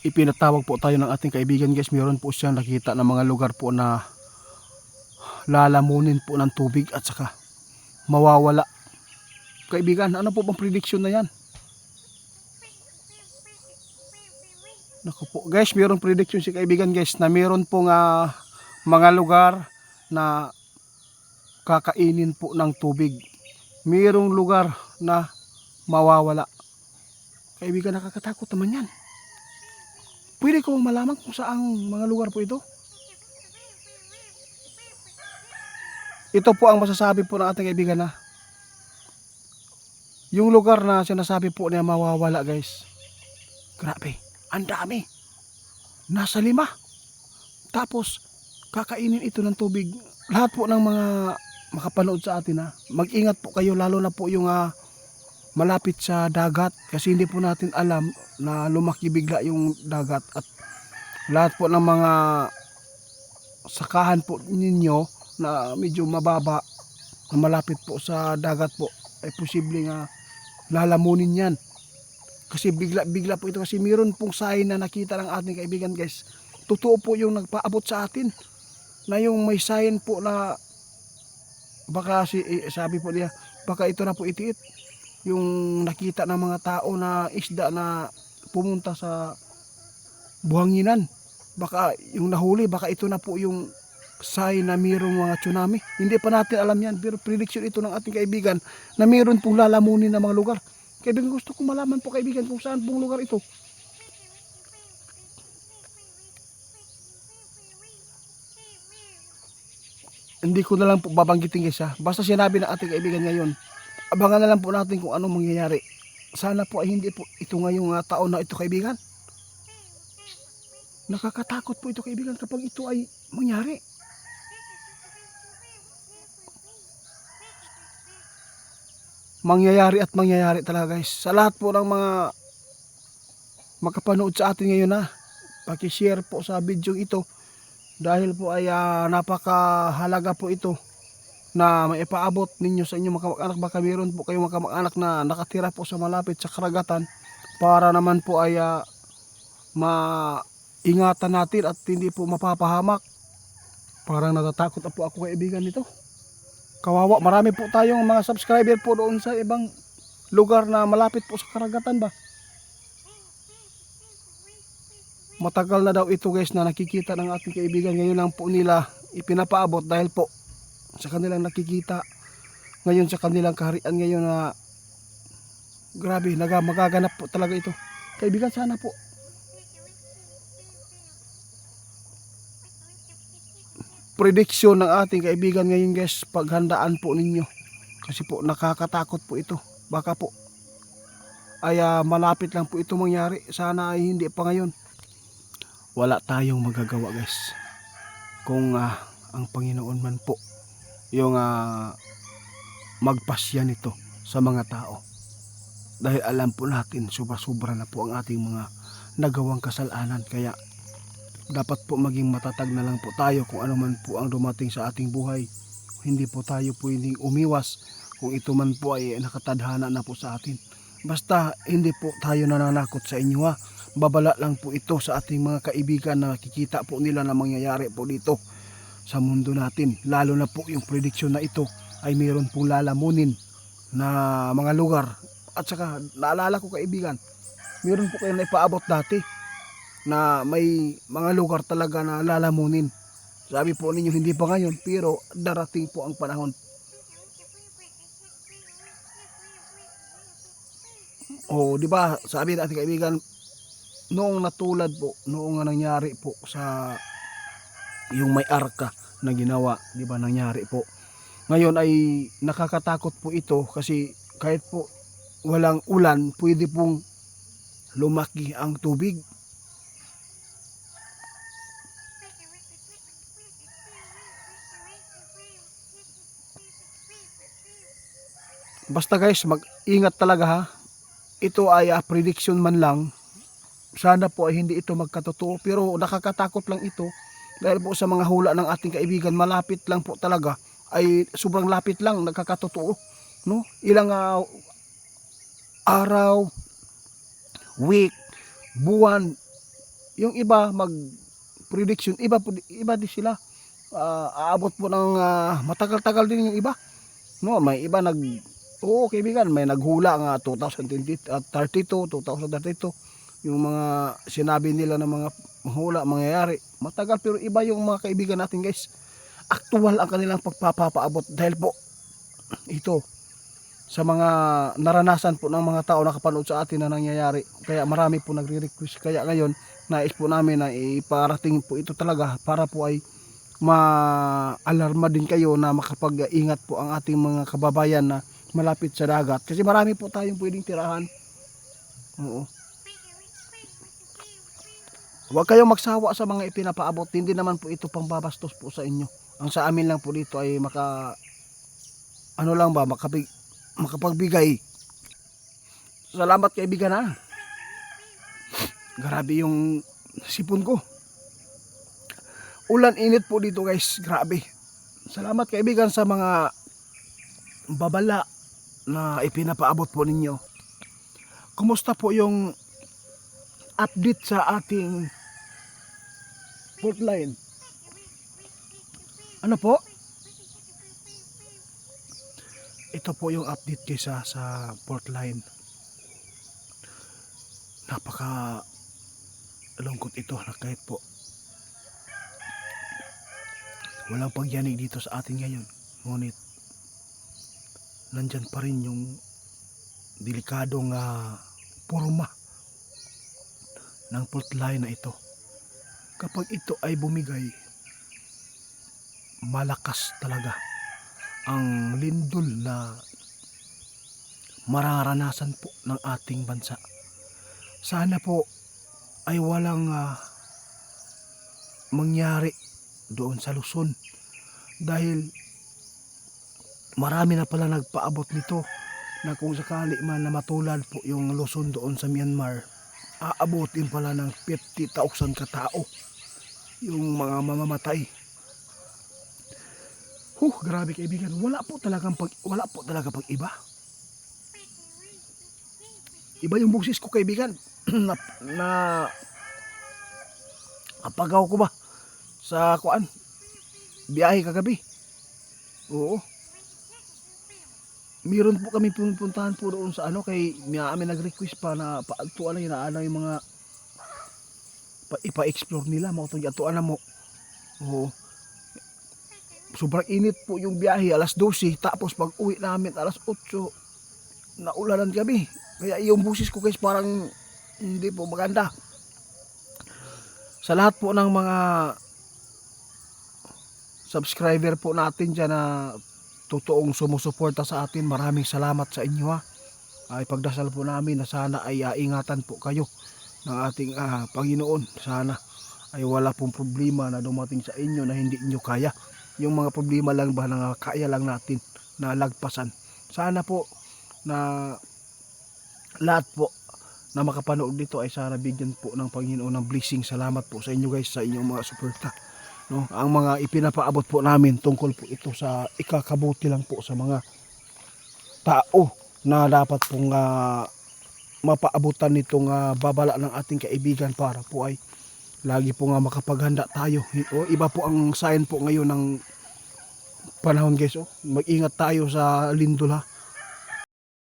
ipinatawag po tayo ng ating kaibigan guys. Meron po siyang nakita ng mga lugar po na lalamunin po ng tubig at saka mawawala. Kaibigan, ano po bang prediction na yan? Naku po guys, mayroong prediction si kaibigan guys na mayroon pong mga lugar na kakainin po ng tubig. Mayroong lugar na mawawala. Kaibigan, nakakatakot naman yan. Pwede ko malaman kung saang mga lugar po ito? Ito po ang masasabi po ng ating kaibigan na yung lugar na sinasabi po niya mawawala guys. Grabe, ang dami. Nasa 5. Tapos kakainin ito ng tubig. Lahat po ng mga makapanood sa atin mag-ingat po kayo, lalo na po yung malapit sa dagat, kasi hindi po natin alam na lumaki bigla yung dagat, at lahat po ng mga sakahan po ninyo na medyo mababa na malapit po sa dagat po ay posible nga lalamunin yan, kasi bigla po ito. Kasi mayroon pong sign na nakita ng ating kaibigan guys. Totoo po yung nagpaabot sa atin na yung may sign po na baka sabi po niya baka ito na po itiit yung nakita ng mga tao na isda na pumunta sa buhanginan. Baka yung nahuli, baka ito na po yung sign na mayroong mga tsunami. Hindi pa natin alam yan, pero prediction ito ng ating kaibigan na mayroon pong lalamunin na mga lugar. Kaibigan, gusto kong malaman po kaibigan kung saan pong lugar ito. Hindi ko na lang po babanggitin guys basta sinabi ng ating kaibigan ngayon. Abangan na lang po natin kung anong mangyayari. Sana po ay hindi po ito ngayong taon na ito kaibigan. Nakakatakot po ito kaibigan kapag ito ay mangyari. Mangyayari at mangyayari talaga guys. Sa lahat po ng mga makapanood sa atin ngayon paki-share po sa video ito, dahil po ay napakahalaga po ito na maipaabot ninyo sa inyong mga kamag-anak. Baka mayroon po kayong mga kamag-anak na nakatira po sa malapit sa karagatan, para naman po ay maingatan natin at hindi po mapapahamak. Parang natatakot na po ako kaibigan nito. Kawawa, marami po tayong mga subscriber po doon sa ibang lugar na malapit po sa karagatan ba. Matagal na daw ito guys na nakikita ng ating kaibigan. Ngayon lang po nila ipinapaabot dahil po sa kanilang nakikita ngayon sa kanilang kaharian ngayon na grabe, magaganap po talaga ito kaibigan. Sana po prediction ng ating kaibigan ngayon guys, paghandaan po ninyo, kasi po nakakatakot po ito. Baka po ay malapit lang po ito mangyari. Sana ay hindi pa ngayon. Wala tayong magagawa guys kung ang Panginoon man po yung magpasya nito sa mga tao, dahil alam po natin sobra na po ang ating mga nagawang kasalanan. Kaya dapat po maging matatag na lang po tayo kung ano man po ang dumating sa ating buhay. Hindi po tayo pwedeng umiwas kung ito man po ay nakatadhana na po sa atin. Basta hindi po tayo nananakot sa inyo babala lang po ito sa ating mga kaibigan na nakikita po nila na mangyayari po dito sa mundo natin. Lalo na po yung prediction na ito ay mayroon pong lalamunin na mga lugar. At saka naalala ko kaibigan, mayroon po kayo na ipaabot dati na may mga lugar talaga na lalamunin. Sabi po ninyo hindi pa ngayon, pero darating po ang panahon. O di ba sabi natin kaibigan, noong natulad po, noong nangyari po sa yung may arka na ginawa, di ba nangyari po. Ngayon ay nakakatakot po ito kasi kahit po walang ulan, pwede pong lumaki ang tubig. Basta guys, mag-ingat talaga Ito ay prediction man lang. Sana po ay hindi ito magkatotoo, pero nakakatakot lang ito dahil po sa mga hula ng ating kaibigan, malapit lang po talaga, ay sobrang lapit lang, nagkakatotoo, no? Ilang araw, week, buwan, yung iba mag prediction, iba din sila. Aabot po ng matagal-tagal din yung iba. No, may iba oo kaibigan, may naghula nga 2032, 2032. Yung mga sinabi nila ng mga hula mangyayari. Matagal, pero iba yung mga kaibigan natin guys. Aktual ang kanilang pagpapaabot dahil po ito sa mga naranasan po ng mga tao nakapanood sa atin na nangyayari. Kaya marami po nagre-request. Kaya ngayon, nais po namin na iparating po ito talaga para po ay ma-alarma din kayo na makapag-ingat po ang ating mga kababayan na malapit sa dagat. Kasi marami po tayong pwedeng tirahan. Oo. Huwag kayong magsawa sa mga ipinapaabot. Hindi naman po ito pangbabastos po sa inyo. Ang sa amin lang po dito ay makapagbigay. Salamat kaibigan ha. Grabe yung sipon ko. Ulan init po dito guys. Grabe. Salamat kaibigan sa mga babala na ipinapaabot po ninyo. Kumusta po yung update sa ating Portline? Ano po? Ito po yung update kaysa sa Portline. Napaka lungkot ito na kahit po walang pagyanig dito sa atin ngayon. Ngunit nandyan pa rin yung delikadong porma ng Portline na ito. Kapag ito ay bumigay, malakas talaga ang lindol na mararanasan po ng ating bansa. Sana po ay walang mangyari doon sa Luzon dahil marami na pala nagpaabot nito na kung sakali man na matulad po yung Luzon doon sa Myanmar, aabutin pala ng 50,000 katao yung mga mamamatay. Grabe kaibigan, wala po talaga pag iba. Iba yung boses ko kaibigan. na apagaw ko ba sa biyahe kagabi. Oo. Meron po kami pupuntahan po doon sa kay amin nag-request pa na paagtuan na yung mga ipa-explore nila mo to atuan na mo. Oo. Sobrang init po yung biyahe, alas 12, tapos pag uwi namin alas 8, naulanan kami. Kaya yung busis ko guys parang hindi po maganda. Sa lahat po ng mga subscriber po natin dyan na totoong sumusuporta sa atin, maraming salamat sa inyo ha. Ipagdasal po namin na sana ay ingatan po kayo ng ating Panginoon. Sana ay wala pong problema na dumating sa inyo na hindi inyo kaya. Yung mga problema lang ba na kaya lang natin na lagpasan. Sana po na lahat po na makapanood dito ay sana bigyan po ng Panginoon ng blessing. Salamat po sa inyo guys sa inyong mga suporta. No? Ang mga ipinapaabot po namin tungkol po ito sa ikakabuti lang po sa mga tao na dapat pong mapaabutan nitong babala ng ating kaibigan para po ay lagi po makapaghanda tayo. Iba po ang sign po ngayon ng panahon guys. Mag-ingat tayo sa lindol ha.